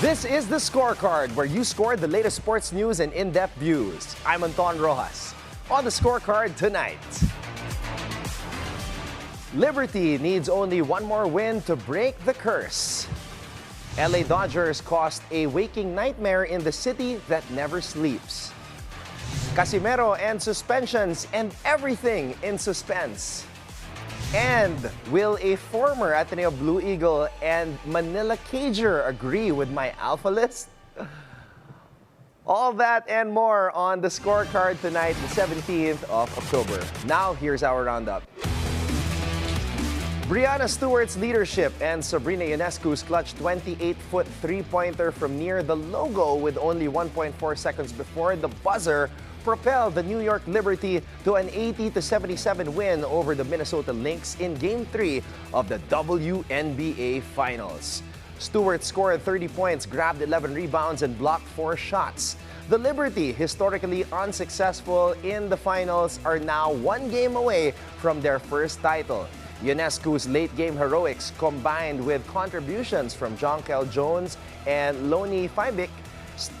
This is the Scorecard, where you score the latest sports news and in-depth views. I'm Anton Roxas. On the Scorecard tonight, Liberty needs only one more win to break the curse. LA Dodgers caused a waking nightmare in the city that never sleeps. Casimero and suspensions and everything in suspense. And will a former Ateneo Blue Eagle and Manila Cager agree with my alpha list? All that and more on the Scorecard tonight, the 17th of October. Now, here's our roundup. Brianna Stewart's leadership and Sabrina Ionescu's clutch 28-foot three-pointer from near the logo with only 1.4 seconds before the buzzer propelled the New York Liberty to an 80-77 win over the Minnesota Lynx in Game 3 of the WNBA Finals. Stewart scored 30 points, grabbed 11 rebounds, and blocked 4 shots. The Liberty, historically unsuccessful in the finals, are now one game away from their first title. Ionescu's late-game heroics, combined with contributions from Jonquel Jones and Lonnie Fibic,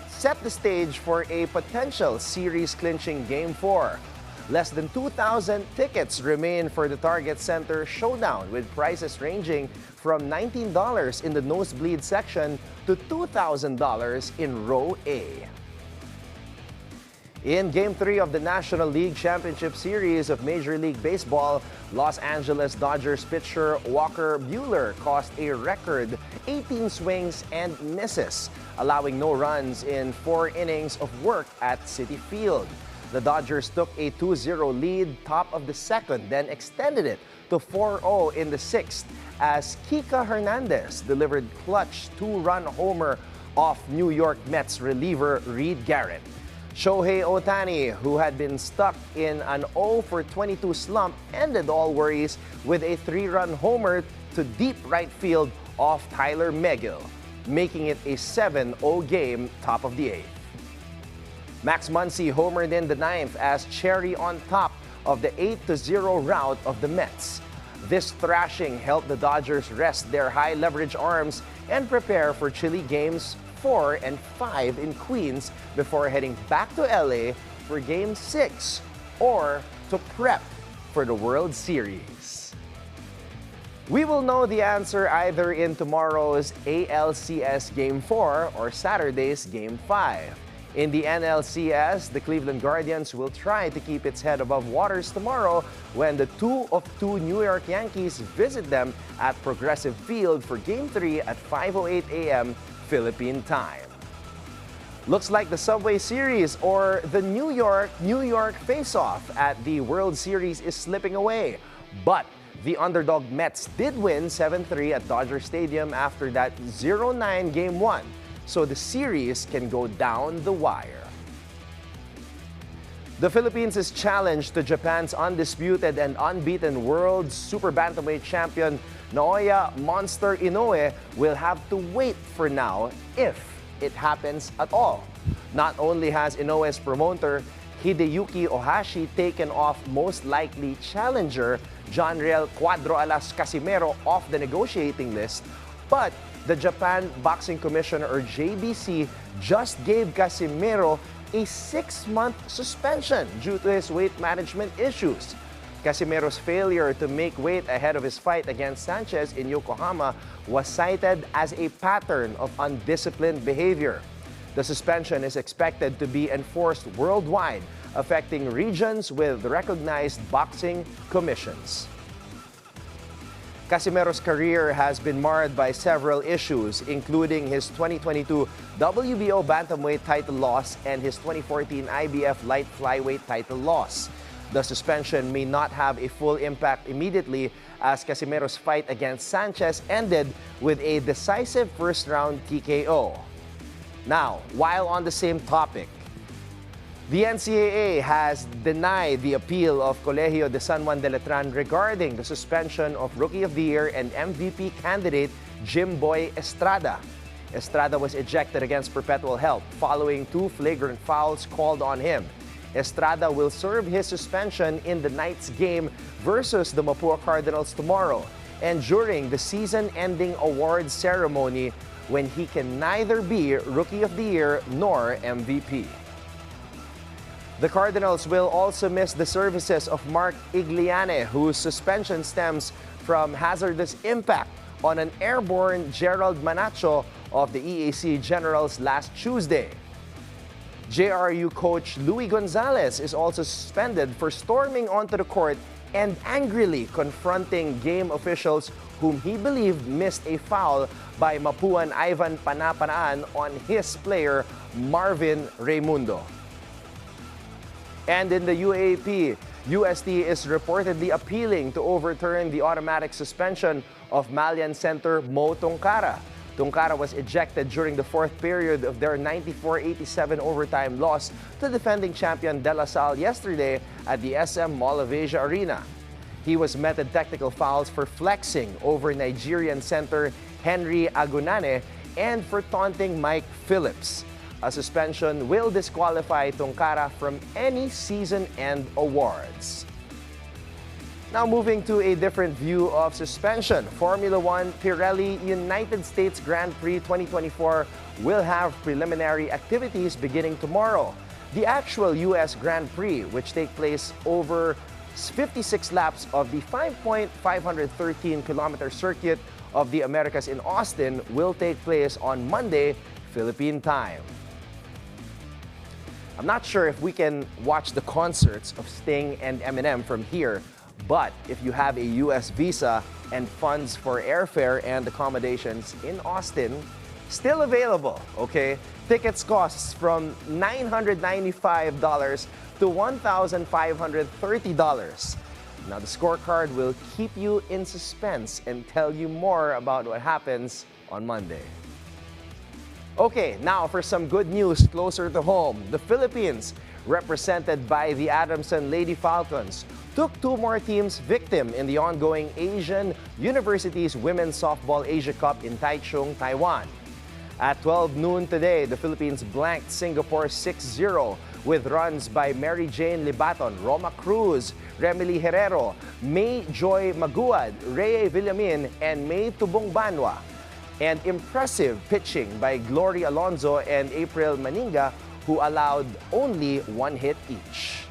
set the stage for a potential series-clinching Game 4. Less than 2,000 tickets remain for the Target Center showdown, with prices ranging from $19 in the nosebleed section to $2,000 in row A. In Game 3 of the National League Championship Series of Major League Baseball, Los Angeles Dodgers pitcher Walker Buehler caused a record 18 swings and misses, allowing no runs in 4 innings of work at Citi Field. The Dodgers took a 2-0 lead top of the second, then extended it to 4-0 in the 6th as Kika Hernandez delivered clutch 2-run homer off New York Mets reliever Reed Garrett. Shohei Ohtani, who had been stuck in an 0-for-22 slump, ended all worries with a 3-run homer to deep right field off Tyler Megill, making it a 7-0 game top of the 8th. Max Muncy homered in the 9th as cherry on top of the 8-0 rout of the Mets. This thrashing helped the Dodgers rest their high-leverage arms and prepare for chilly games 4 and 5 in Queens before heading back to LA for Game 6 or to prep for the World Series. We will know the answer either in tomorrow's ALCS Game 4 or Saturday's Game 5. In the NLCS, the Cleveland Guardians will try to keep its head above waters tomorrow when the 2 of 2 New York Yankees visit them at Progressive Field for Game 3 at 5:08 a.m. Philippine time. Looks like the Subway Series or the New York face-off at the World Series is slipping away. But the underdog Mets did win 7-3 at Dodger Stadium after that 0-9 Game 1. So the series can go down the wire. The Philippines is challenged to Japan's undisputed and unbeaten world super bantamweight champion Naoya Monster Inoue will have to wait for now if it happens at all. Not only has Inoue's promoter Hideyuki Ohashi taken off most likely challenger Jonriel Cuadro Alas Casimero off the negotiating list, but the Japan Boxing Commissioner, or JBC, just gave Casimero a 6-month suspension due to his weight management issues. Casimero's failure to make weight ahead of his fight against Sanchez in Yokohama was cited as a pattern of undisciplined behavior. The suspension is expected to be enforced worldwide, affecting regions with recognized boxing commissions. Casimero's career has been marred by several issues, including his 2022 WBO bantamweight title loss and his 2014 IBF light flyweight title loss. The suspension may not have a full impact immediately, as Casimero's fight against Sanchez ended with a decisive first-round TKO. Now, while on the same topic, the NCAA has denied the appeal of Colegio de San Juan de Letran regarding the suspension of Rookie of the Year and MVP candidate Jimboy Estrada. Estrada was ejected against perpetual help following 2 flagrant fouls called on him. Estrada will serve his suspension in the night's game versus the Mapua Cardinals tomorrow and during the season-ending awards ceremony when he can neither be Rookie of the Year nor MVP. The Cardinals will also miss the services of Mark Igliane, whose suspension stems from hazardous impact on an airborne Gerald Manacho of the EAC Generals last Tuesday. JRU coach Luis Gonzalez is also suspended for storming onto the court and angrily confronting game officials whom he believed missed a foul by Mapuan Ivan Panapanaan on his player Marvin Raimundo. And in the UAAP, UST is reportedly appealing to overturn the automatic suspension of Malian center Mo Tongkara. Tongkara was ejected during the fourth period of their 94-87 overtime loss to defending champion De La Salle yesterday at the SM Mall of Asia Arena. He was meted technical fouls for flexing over Nigerian center Henry Agunane and for taunting Mike Phillips. A suspension will disqualify Tongkara from any season-end awards. Now moving to a different view of suspension. Formula One Pirelli United States Grand Prix 2024 will have preliminary activities beginning tomorrow. The actual U.S. Grand Prix, which take place over 56 laps of the 5.513-kilometer circuit of the Americas in Austin, will take place on Monday, Philippine time. I'm not sure if we can watch the concerts of Sting and Eminem from here, but if you have a US visa and funds for airfare and accommodations in Austin, still available, okay? Tickets costs from $995 to $1,530. Now, the scorecard will keep you in suspense and tell you more about what happens on Monday. Okay, now for some good news closer to home. The Philippines, represented by the Adamson Lady Falcons, took two more teams victim in the ongoing Asian Universities Women's Softball Asia Cup in Taichung, Taiwan. At 12 noon today, the Philippines blanked Singapore 6-0 with runs by Mary Jane Libaton, Roma Cruz, Remily Herrero, May Joy Maguad, Rhea Villamin, and May Tubong Banwa. And impressive pitching by Gloria Alonzo and April Maninga, who allowed only one hit each.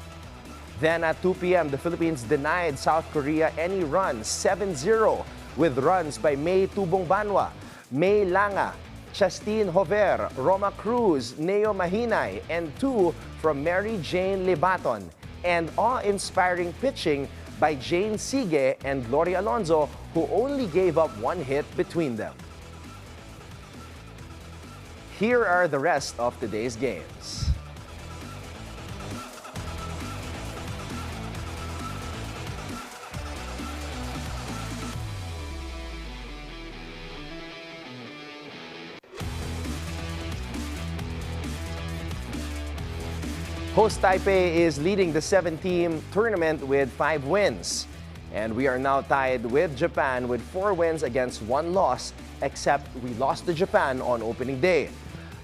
Then at 2 p.m., the Philippines denied South Korea any runs, 7-0, with runs by May Tubong Banwa, May Langa, Chastine Hover, Roma Cruz, Neo Mahinay, and two from Mary Jane Libaton, and awe-inspiring pitching by Jane Sige and Gloria Alonzo, who only gave up one hit between them. Here are the rest of today's games. Host Taipei is leading the 7-team tournament with 5 wins. And we are now tied with Japan with 4 wins against 1 loss, except we lost to Japan on opening day.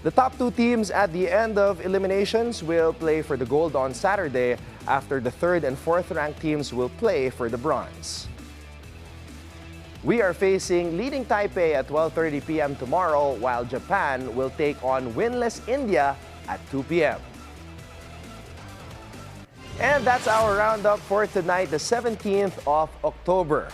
The top 2 teams at the end of eliminations will play for the gold on Saturday, after the 3rd and 4th ranked teams will play for the bronze. We are facing leading Taipei at 12:30 p.m. tomorrow, while Japan will take on winless India at 2 p.m. And that's our roundup for tonight, the 17th of October.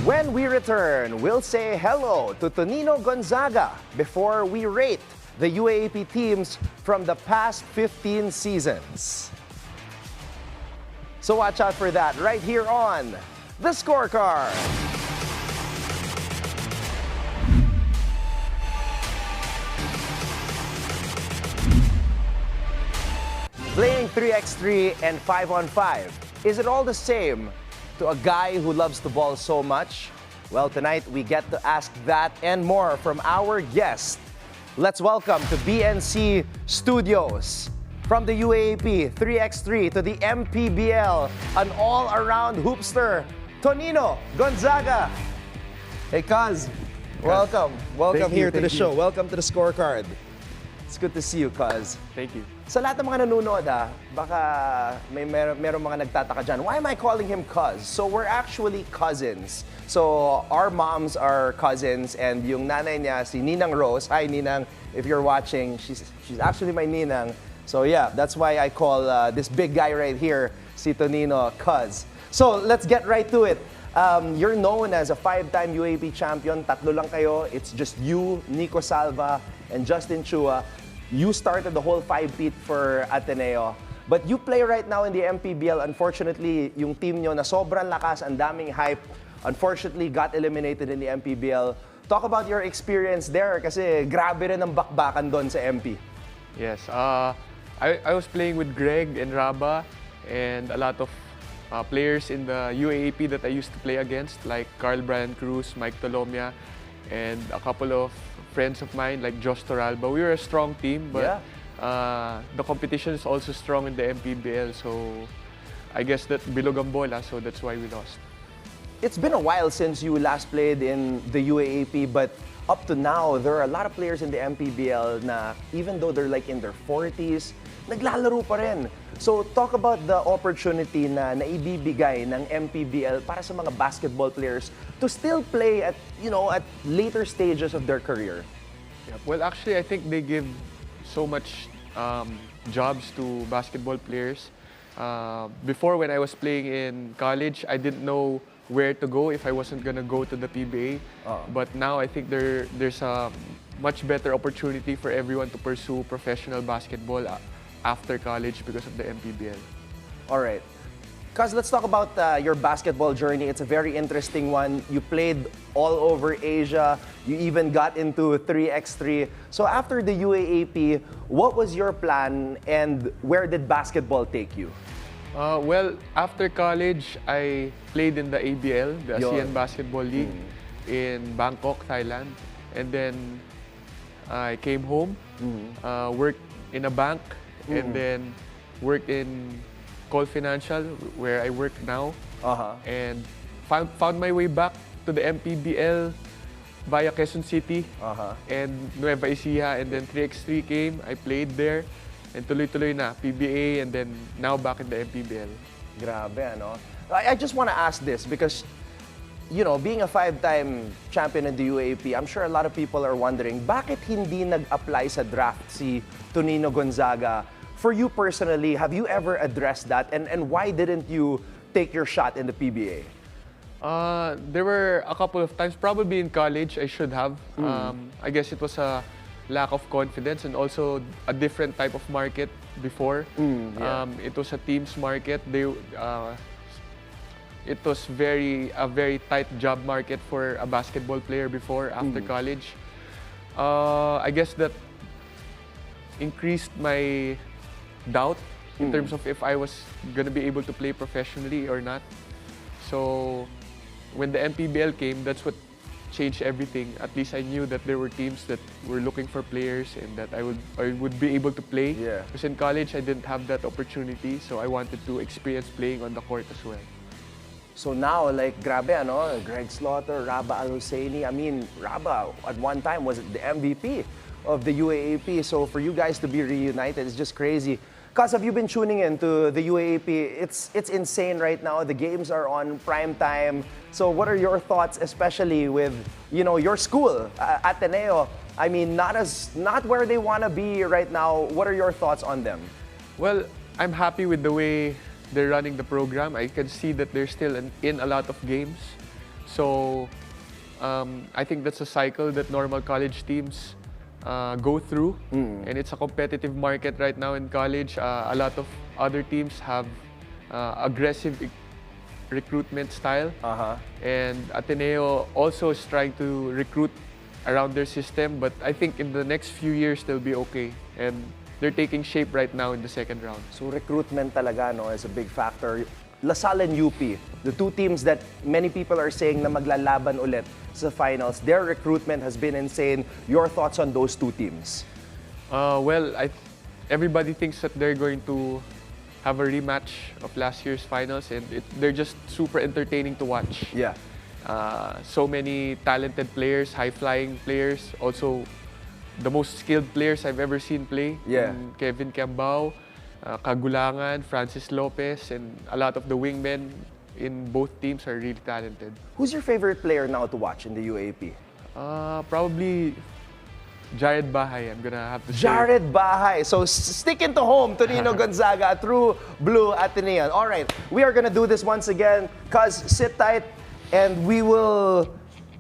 When we return, we'll say hello to Tonino Gonzaga before we rate the UAAP teams from the past 15 seasons. So watch out for that right here on The Scorecard. Playing 3x3 and 5-on-5, is it all the same to a guy who loves the ball so much? Well, tonight we get to ask that and more from our guest. Let's welcome to BNC Studios, from the UAAP 3x3 to the MPBL, an all-around hoopster, Tonino Gonzaga. Hey, Kaz, welcome. Welcome here to the show. Welcome to The Scorecard. It's good to see you, cuz. Thank you. Sa lahat ng mga nanonood, baka meron mga nagtataka dyan. Why am I calling him cuz? So we're actually cousins. So our moms are cousins, and yung nanay niya, si Ninang Rose. Hi, Ninang. If you're watching, she's actually my Ninang. So yeah, that's why I call this big guy right here, si Tonino, cuz. So let's get right to it. You're known as a 5-time UAP champion. Tatlo lang kayo. It's just you, Nico Salva, and Justin Chua. You started the whole 5-peat for Ateneo. But you play right now in the MPBL. Unfortunately, yung team nyo na sobrang lakas, ang daming hype, unfortunately got eliminated in the MPBL. Talk about your experience there kasi grabe rin ang bakbakan doon sa MP. Yes, I was playing with Greg and Raba and a lot of players in the UAAP that I used to play against, like Carl Brian Cruz, Mike Tolomia, and a couple of friends of mine like Josh Toralba. We were a strong team, but the competition is also strong in the MPBL, so I guess that bilog ang bola, so that's why we lost. It's been a while since you last played in the UAAP, but up to now, there are a lot of players in the MPBL na even though they're like in their 40s, naglalaro pa rin. So talk about the opportunity na naibibigay ng MPBL para sa mga basketball players to still play at, at later stages of their career. Yeah, well, actually, I think they give so much jobs to basketball players. Before, when I was playing in college, I didn't know where to go if I wasn't gonna go to the PBA. But now I think there's a much better opportunity for everyone to pursue professional basketball after college because of the MPBL. All right. Cuz, let's talk about your basketball journey. It's a very interesting one. You played all over Asia. You even got into 3x3. So after the UAAP, what was your plan and where did basketball take you? Well, after college, I played in the ABL, the ASEAN Basketball League, in Bangkok, Thailand. And then I came home, worked in a bank, and then worked in Call Financial, where I work now. And found my way back to the MPBL via Quezon City and Nueva Ecija. And then 3x3 came, I played there. And tuloy-tuloy na, PBA, and then now back in the MPBL. Grabe, ano? I just want to ask this because, being a 5-time champion in the UAP, I'm sure a lot of people are wondering, bakit hindi nag-apply sa draft si Tonino Gonzaga? For you personally, have you ever addressed that? And why didn't you take your shot in the PBA? There were a couple of times, probably in college, I should have. I guess it was a lack of confidence and also a different type of market before. It was a team's market. It was a very tight job market for a basketball player before, after college. I guess that increased my doubt in terms of if I was gonna be able to play professionally or not. So when the MPBL came, that's what changed everything. At least I knew that there were teams that were looking for players and that I would be able to play. Because in college, I didn't have that opportunity, so I wanted to experience playing on the court as well. So now, like, grabe, ano? Greg Slaughter, Raba Al-Husseini. I mean, Raba, at one time, was the MVP of the UAAP. So for you guys to be reunited, it's just crazy. Cuz, have you been tuning in to the UAAP? It's insane right now. The games are on prime time. So what are your thoughts, especially with, your school, Ateneo? I mean, not where they want to be right now. What are your thoughts on them? Well, I'm happy with the way they're running the program. I can see that they're still in a lot of games. So I think that's a cycle that normal college teams go through, and it's a competitive market right now in college. A lot of other teams have aggressive recruitment style, and Ateneo also is trying to recruit around their system, but I think in the next few years they'll be okay, and they're taking shape right now in the second round. So recruitment talaga, no, is a big factor. LaSalle and UP, the two teams that many people are saying na maglalaban ulit sa finals, their recruitment has been insane. Your thoughts on those two teams? Well, everybody thinks that they're going to have a rematch of last year's finals, and they're just super entertaining to watch. Yeah. So many talented players, high-flying players, also the most skilled players I've ever seen play. Yeah. Kevin Cambao, Kagulangan, Francis Lopez, and a lot of the wingmen in both teams are really talented. Who's your favorite player now to watch in the UAAP? Probably Jared Bahay, I'm gonna have to say. Jared Bahay. So sticking to home, Tonino Gonzaga, through Blue Atenean. All right, we are gonna do this once again. Cuz, sit tight, and we will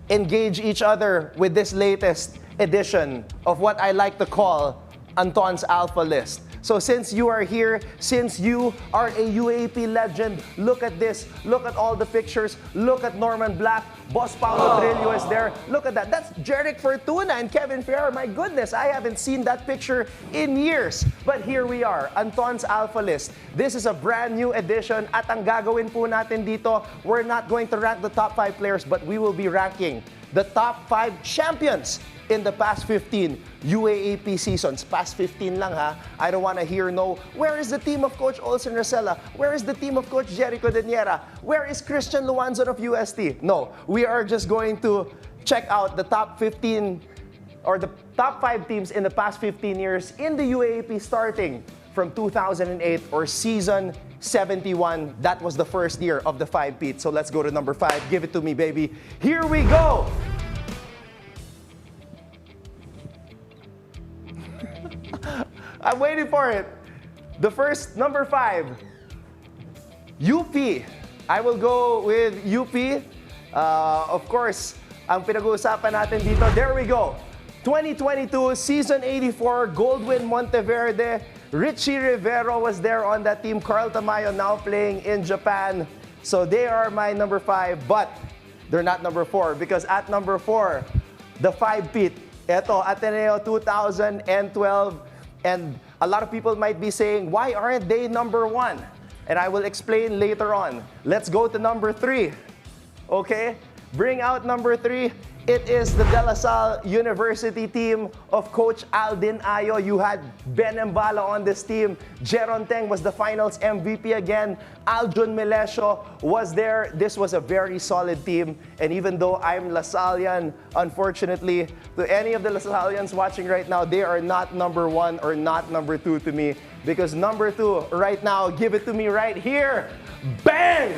engage each other with this latest edition of what I like to call Anton's Alpha List. So since you are here, since you are a UAP legend, look at this. Look at all the pictures. Look at Norman Black. Boss Paulo Trillo is there. Look at that. That's Jeric Fortuna and Kevin Ferrer. My goodness, I haven't seen that picture in years. But here we are, Anton's Alpha List. This is a brand new edition at ang gagawin po natin dito, we're not going to rank the top 5 players, but we will be ranking the top 5 champions in the past 15 UAAP seasons. Past 15 lang ha. I don't want to hear no, where is the team of Coach Olsen Rosella? Where is the team of Coach Jericho Deniera? Where is Christian Luanzon of UST? No, we are just going to check out the top 15 or the top 5 teams in the past 15 years in the UAAP starting from 2008 or season 71. That was the first year of the 5-peat. So let's go to number 5. Give it to me, baby. Here we go. I'm waiting for it. The first, number 5, UP. I will go with UP. Of course, ang pinag-uusapan natin dito, there we go. 2022, Season 84, Goldwyn Monteverde. Richie Rivero was there on that team. Carl Tamayo now playing in Japan. So they are my number 5, but they're not number 4 because at number 4, the 5-peat. Eto, Ateneo 2012. And a lot of people might be saying, why aren't they number 1? And I will explain later on. Let's go to number 3. Okay? Bring out number 3. It is the De La Salle University team of Coach Aldin Ayo. You had Ben Embala on this team. Jeron Teng was the finals MVP again. Aljun Melesio was there. This was a very solid team. And even though I'm Lasallian, unfortunately, to any of the Lasallians watching right now, they are not number 1 or not number 2 to me. Because number 2 right now, give it to me right here. Bang!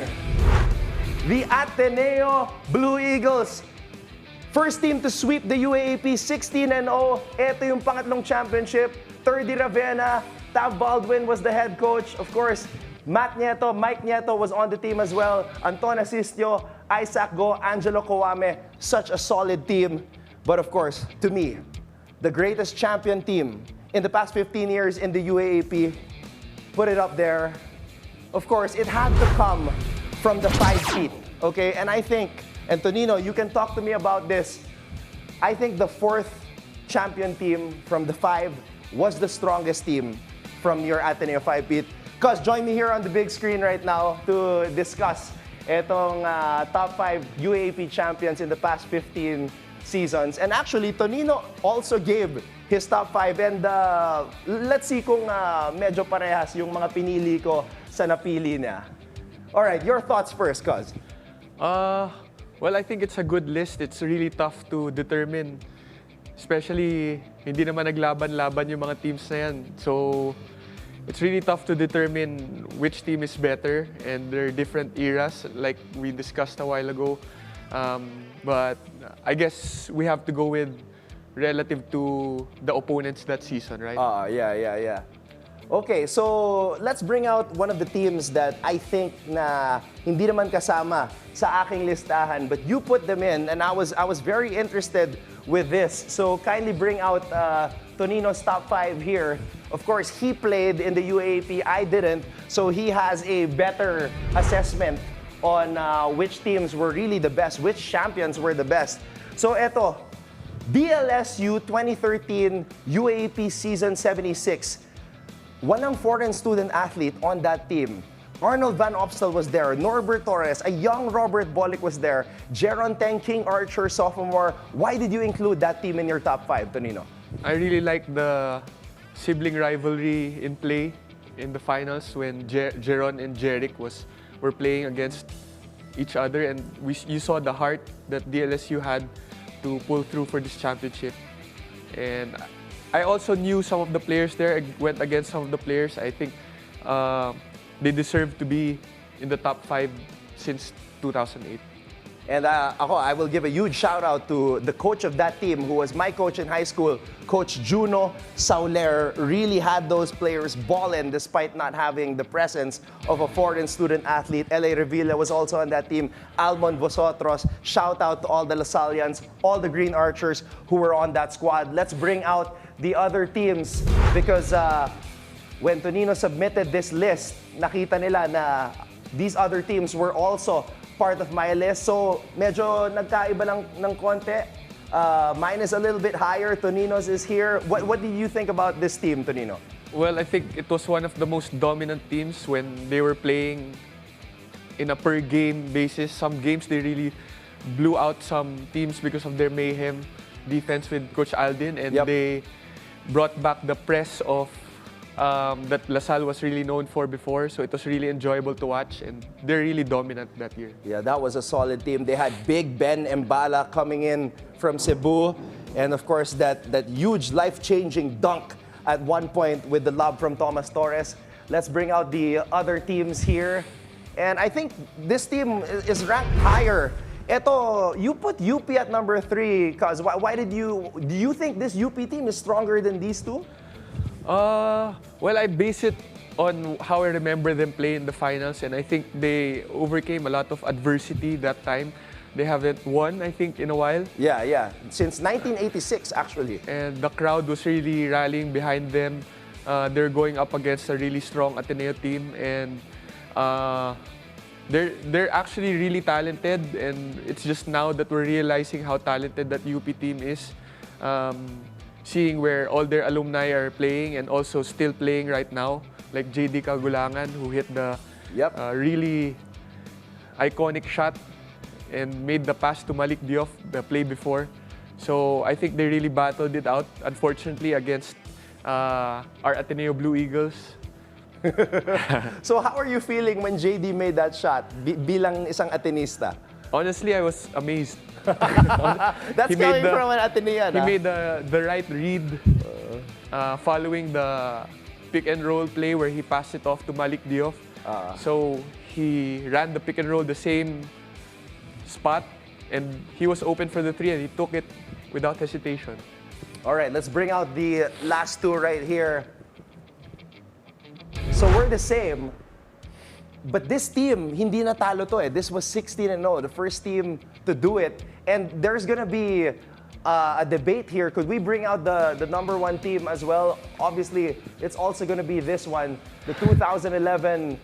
The Ateneo Blue Eagles. First team to sweep the UAAP 16-0. Ito yung pangatlong championship. Thirdy Ravena, Tav Baldwin was the head coach. Of course, Mike Nieto was on the team as well. Anton Asistio, Isaac Go, Angelo Kawame. Such a solid team. But of course, to me, the greatest champion team in the past 15 years in the UAAP, put it up there. Of course, it had to come from the 5-peat. Okay, and I think, and Tonino, you can talk to me about this. I think the 4th champion team from the 5 was the strongest team from your Ateneo 5-peat. Cuz, join me here on the big screen right now to discuss itong top 5 UAAP champions in the past 15 seasons. And actually, Tonino also gave his top 5. And let's see kung medyo parehas yung mga pinili ko sa napili niya. Alright, your thoughts first, Cuz. Well, I think it's a good list. It's really tough to determine. Especially, hindi naman naglaban-laban yung mga teams na yan. So, it's really tough to determine which team is better. And there are different eras, like we discussed a while ago. But I guess we have to go with relative to the opponents that season, right? Yeah. Okay, so let's bring out one of the teams that I think na hindi naman kasama sa aking listahan, but you put them in, and I was very interested with this. So kindly bring out Tonino's top 5 here. Of course, he played in the UAAP, I didn't, so he has a better assessment on which teams were really the best, which champions were the best. So eto, DLSU 2013 UAAP Season 76. Walang foreign student athlete on that team. Arnold Van Opstal was there. Norbert Torres, a young Robert Bolick was there. Jeron Teng, King Archer, sophomore. Why did you include that team in your top 5, Tonino? I really like the sibling rivalry in play in the finals when Jeron and Jeric were playing against each other, and you saw the heart that DLSU had to pull through for this championship. And I also knew some of the players there. I went against some of the players. I think they deserve to be in the top 5 since 2008. And I will give a huge shout out to the coach of that team, who was my coach in high school, Coach Juno Sauler. Really had those players ballin' despite not having the presence of a foreign student athlete. L.A. Revilla was also on that team. Almon Vosotros. Shout out to all the Lasalians, all the Green Archers who were on that squad. Let's bring out the other teams because when Tonino submitted this list, nakita nila na these other teams were also part of my list. So medyo nagkaiba lang ng konti. Mine is a little bit higher. Tonino's is here. What did you think about this team, Tonino? Well, I think it was one of the most dominant teams when they were playing in a per game basis. Some games they really blew out some teams because of their mayhem defense with Coach Aldin, and they brought back the press of that LaSalle was really known for before, so it was really enjoyable to watch, and they're really dominant that year. Yeah, that was a solid team. They had Big Ben Mbala coming in from Cebu, and of course that huge life-changing dunk at one point with the lob from Thomas Torres. Let's bring out the other teams here, and I think this team is ranked higher. Eto, you put UP at number 3, cause why do you think this UP team is stronger than these two? Well, I base it on how I remember them play in the finals, and I think they overcame a lot of adversity that time. They haven't won, I think, in a while. Yeah. Since 1986, actually. And the crowd was really rallying behind them. They're going up against a really strong Ateneo team, and they're actually really talented, and it's just now that we're realizing how talented that UP team is. Seeing where all their alumni are playing and also still playing right now, like JD Kagulangan, who hit the really iconic shot and made the pass to Malik Diouf the play before. So I think they really battled it out, unfortunately, against our Ateneo Blue Eagles. So how are you feeling when JD made that shot bilang isang Atenista? Honestly, I was amazed. That's coming from an Atenean. He made the right read following the pick and roll play where he passed it off to Malik Diouf. So he ran the pick and roll the same spot, and he was open for the 3, and he took it without hesitation. All right, let's bring out the last two right here. So we're the same. But this team, hindi natalo to eh. This was 16-0, the first team to do it. And there's gonna be a debate here. Could we bring out the number 1 team as well? Obviously, it's also gonna be this one, the 2011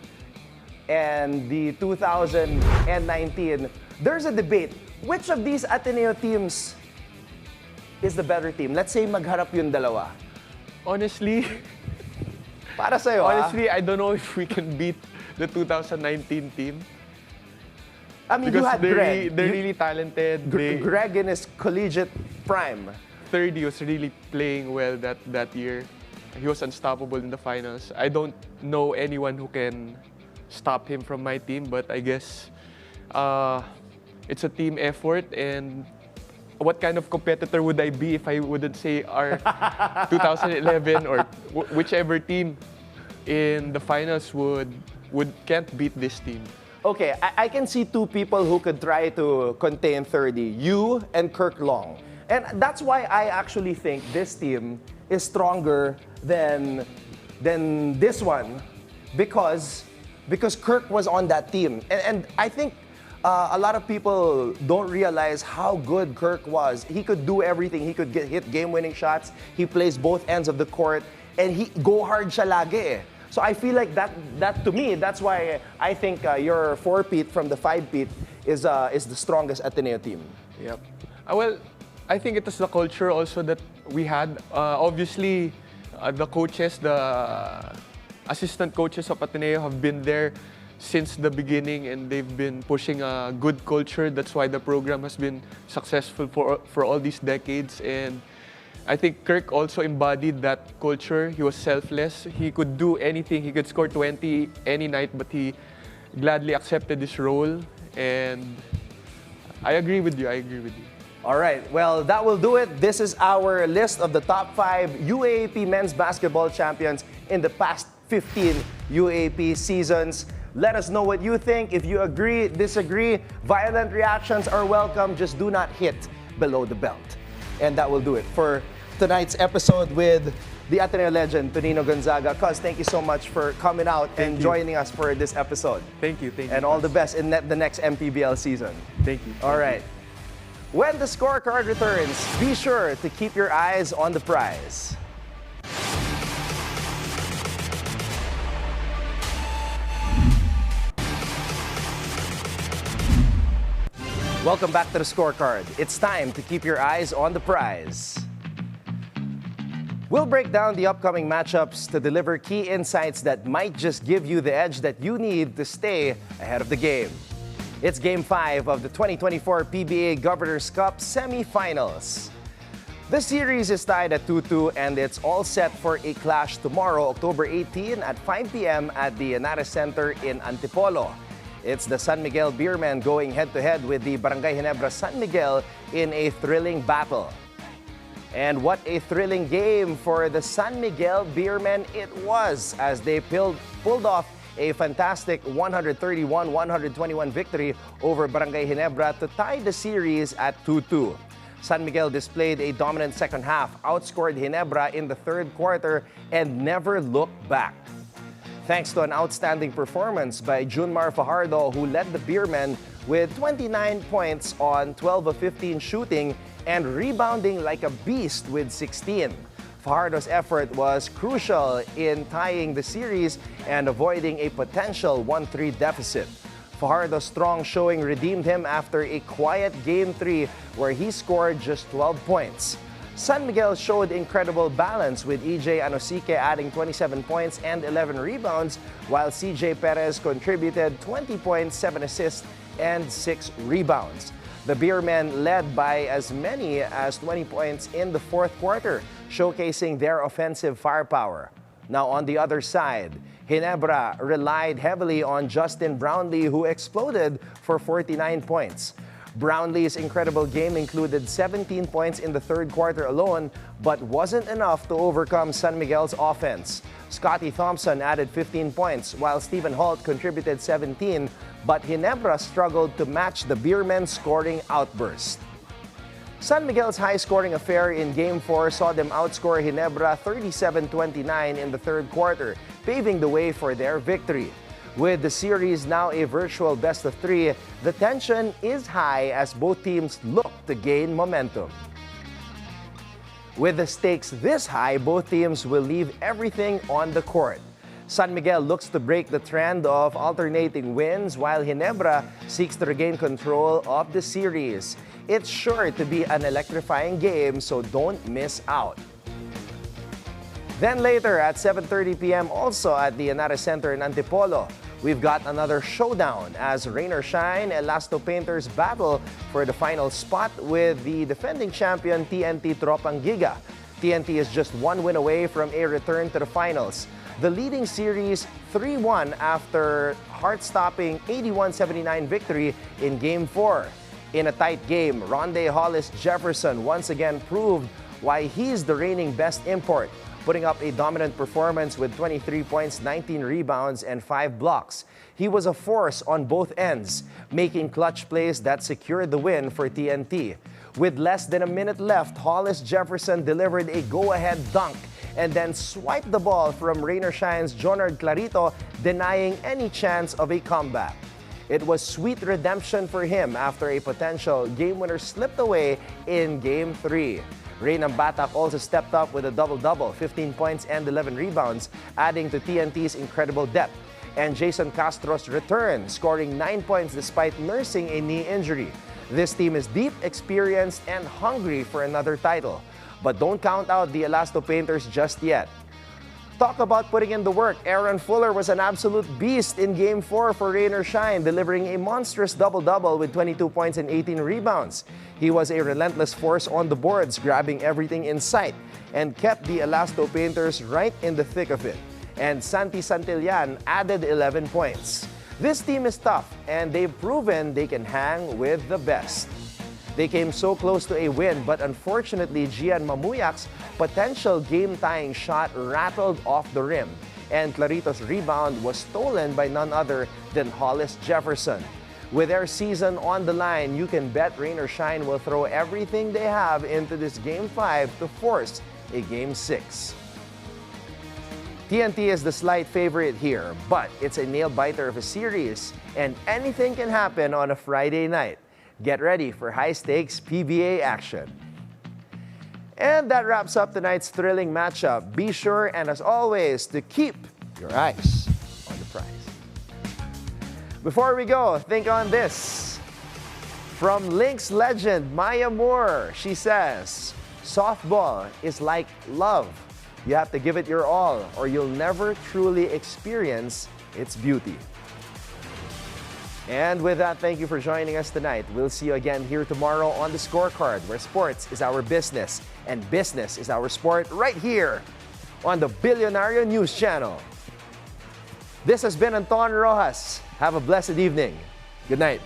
and the 2019. There's a debate. Which of these Ateneo teams is the better team? Let's say magharap yung dalawa. Honestly, para sa'yo, I don't know if we can beat the 2019 team. I mean, because you had Greg. They're really talented. Greg in his collegiate prime. 30 was really playing well that year. He was unstoppable in the finals. I don't know anyone who can stop him from my team, but I guess it's a team effort. And what kind of competitor would I be if I wouldn't say our 2011 or whichever team in the finals can't beat this team? Okay, I can see two people who could try to contain 30, you and Kirk Long. And that's why I actually think this team is stronger than this one because Kirk was on that team. And I think a lot of people don't realize how good Kirk was. He could do everything. He could hit game-winning shots. He plays both ends of the court. And he go hard siya lagi eh. So I feel like that to me, that's why I think your 4-peat from the 5-peat is the strongest Ateneo team. Yep. Well, I think it was the culture also that we had. Obviously, the coaches, the assistant coaches of Ateneo have been there since the beginning, and they've been pushing a good culture. That's why the program has been successful for all these decades. And I think Kirk also embodied that culture. He was selfless. He could do anything. He could score 20 any night, but he gladly accepted this role. And I agree with you. All right, well, that will do it. This is our list of the top 5 UAAP men's basketball champions in the past 15 UAAP seasons. Let us know what you think. If you agree, disagree, violent reactions are welcome. Just do not hit below the belt. And that will do it for tonight's episode with the Ateneo legend, Tonino Gonzaga. Cuz, thank you so much for coming out and joining us for this episode. Thank you. And all the best in the next MPBL season. Thank you. All right. When the scorecard returns, be sure to keep your eyes on the prize. Welcome back to the scorecard. It's time to keep your eyes on the prize. We'll break down the upcoming matchups to deliver key insights that might just give you the edge that you need to stay ahead of the game. It's Game 5 of the 2024 PBA Governor's Cup semifinals. The series is tied at 2-2 and it's all set for a clash tomorrow, October 18 at 5 p.m. at the Henares Center in Antipolo. It's the San Miguel Beermen going head-to-head with the Barangay Ginebra San Miguel in a thrilling battle. And what a thrilling game for the San Miguel Beermen it was as they pulled off a fantastic 131-121 victory over Barangay Ginebra to tie the series at 2-2. San Miguel displayed a dominant second half, outscored Ginebra in the third quarter, and never looked back. Thanks to an outstanding performance by Junmar Fajardo, who led the Beermen with 29 points on 12 of 15 shooting and rebounding like a beast with 16. Fajardo's effort was crucial in tying the series and avoiding a potential 1-3 deficit. Fajardo's strong showing redeemed him after a quiet Game 3 where he scored just 12 points. San Miguel showed incredible balance with EJ Anosike adding 27 points and 11 rebounds, while CJ Perez contributed 20 points, 7 assists, and 6 rebounds. The Beermen led by as many as 20 points in the fourth quarter, showcasing their offensive firepower. Now on the other side, Ginebra relied heavily on Justin Brownlee, who exploded for 49 points. Brownlee's incredible game included 17 points in the third quarter alone, but wasn't enough to overcome San Miguel's offense. Scotty Thompson added 15 points, while Stephen Holt contributed 17, but Ginebra struggled to match the Beermen's scoring outburst. San Miguel's high-scoring affair in Game 4 saw them outscore Ginebra 37-29 in the third quarter, paving the way for their victory. With the series now a virtual best-of-3, the tension is high as both teams look to gain momentum. With the stakes this high, both teams will leave everything on the court. San Miguel looks to break the trend of alternating wins, while Ginebra seeks to regain control of the series. It's sure to be an electrifying game, so don't miss out. Then later at 7:30 p.m. also at the Henares Center in Antipolo, we've got another showdown as Rain or Shine Elasto Painters battle for the final spot with the defending champion TNT Tropang Giga. TNT is just one win away from a return to the finals. The leading series 3-1 after heart-stopping 81-79 victory in Game 4. In a tight game, Ronde Hollis Jefferson once again proved why he's the reigning best import, putting up a dominant performance with 23 points, 19 rebounds, and 5 blocks. He was a force on both ends, making clutch plays that secured the win for TNT. With less than a minute left, Hollis Jefferson delivered a go-ahead dunk and then swiped the ball from Rain or Shine's Jonard Clarito, denying any chance of a comeback. It was sweet redemption for him after a potential game winner slipped away in Game 3. Rain Batak also stepped up with a double-double, 15 points and 11 rebounds, adding to TNT's incredible depth. And Jason Castro's return, scoring 9 points despite nursing a knee injury. This team is deep, experienced, and hungry for another title. But don't count out the Elasto Painters just yet. Talk about putting in the work. Aaron Fuller was an absolute beast in Game 4 for Rain or Shine, delivering a monstrous double-double with 22 points and 18 rebounds. He was a relentless force on the boards, grabbing everything in sight, and kept the Elasto Painters right in the thick of it. And Santi Santillan added 11 points. This team is tough, and they've proven they can hang with the best. They came so close to a win, but unfortunately, Gian Mamuyak's potential game-tying shot rattled off the rim, and Clarito's rebound was stolen by none other than Hollis Jefferson. With their season on the line, you can bet rain or shine will throw everything they have into this Game 5 to force a Game 6. TNT is the slight favorite here, but it's a nail-biter of a series, and anything can happen on a Friday night. Get ready for high-stakes PBA action. And that wraps up tonight's thrilling matchup. Be sure, and as always, to keep your eyes on the prize. Before we go, think on this. From Lynx legend Maya Moore, she says, softball is like love. You have to give it your all, or you'll never truly experience its beauty. And with that, thank you for joining us tonight. We'll see you again here tomorrow on The Scorecard, where sports is our business and business is our sport, right here on the Billionario News Channel. This has been Anton Roxas. Have a blessed evening. Good night.